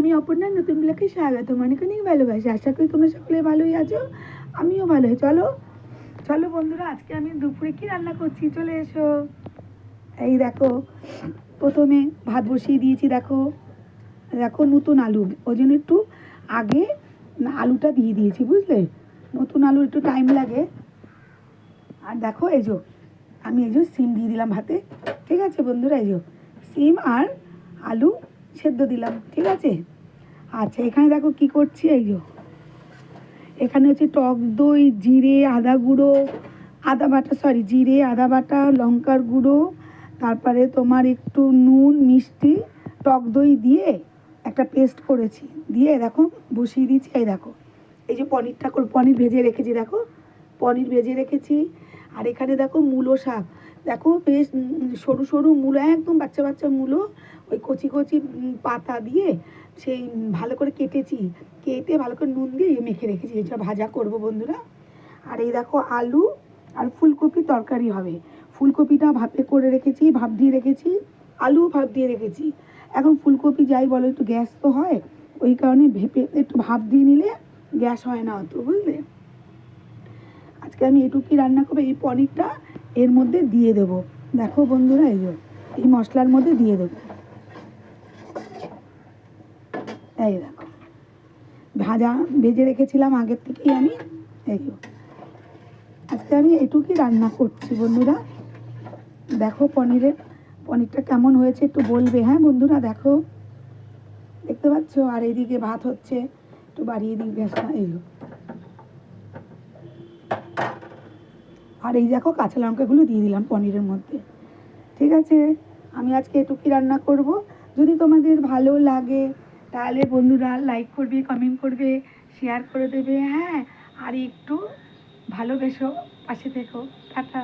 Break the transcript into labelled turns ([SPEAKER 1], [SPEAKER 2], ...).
[SPEAKER 1] আমি অপর্ণা, নতুন ব্লগে স্বাগত, অনেক অনেক ভালোবাসি। আশা করি তোমরা সকলে ভালোই আছো, আমিও ভালো। চলো চলো বন্ধুরা, আজকে আমি দুপুরে কি রান্না করছি, চলে এসো। এই দেখো, প্রথমে ভাত বসিয়ে দিয়েছি। দেখো দেখো নতুন আলু, ওই জন্য একটু আগে আলুটা দিয়ে দিয়েছি, বুঝলে। নতুন আলু একটু টাইম লাগে। আর দেখো আমি সিম দিয়ে দিলাম ভাতে। ঠিক আছে বন্ধুরা, সিম আর আলু সেদ্ধ দিলাম। ঠিক আছে। আচ্ছা, এখানে দেখো কি করছি। এখানে হচ্ছে টক দই, জিরে আদা গুঁড়ো, জিরে আদা বাটা, লঙ্কার গুঁড়ো, তারপরে তোমার একটু নুন, মিষ্টি, টক দই দিয়ে একটা পেস্ট করেছি। দিয়ে দেখো বসিয়ে দিয়েছি। দেখো পনির ভেজে রেখেছি। দেখো পনির ভেজে রেখেছি। আর এখানে দেখো মূলো শাক। দেখো বেশ সরু সরু মূলো, একদম বাচ্চা বাচ্চা মূলো, ওই কচি কচি পাতা দিয়ে সেই ভালো করে কেটে ভালো করে নুন দিয়ে মেখে রেখেছি। এটা ভাজা করব বন্ধুরা। আর এই দেখো আলু আর ফুলকপি তরকারি হবে। ফুলকপিটা ভাপ দিয়ে রেখেছি, আলু ভাপ দিয়ে রেখেছি। এখন ফুলকপি যাই বলো, একটু গ্যাস তো হয়, ওই কারণে একটু ভাপ দিয়ে নিলে গ্যাস হয় না অত, বুঝলে। আজকে আমি এটুকুই রান্না করবো। এই পনিরটা এর মধ্যে দিয়ে দেবো। দেখো বন্ধুরা, এই মশলার মধ্যে দিয়ে দেবো। এই দেখো ভেজে রেখেছিলাম আগের থেকেই আমি। আজকে আমি এটুকুই রান্না করছি বন্ধুরা। দেখো পনিরটা কেমন হয়েছে একটু বলবে, হ্যাঁ বন্ধুরা। দেখো, দেখতে পাচ্ছ। আর এইদিকে ভাত হচ্ছে, একটু বাড়িয়ে দিই গ্যাসটা। আর এই দেখো কাঁচা লঙ্কাগুলো দিয়ে দিলাম পনিরের মধ্যে। ঠিক আছে, আমি আজকে এটুকুই রান্না করব। যদি তোমাদের ভালো লাগে তাহলে বন্ধুরা লাইক করবে, কমেন্ট করবে, শেয়ার করে দেবে, হ্যাঁ। আর একটু ভালোবেসো, পাশে থেকো। টাটা।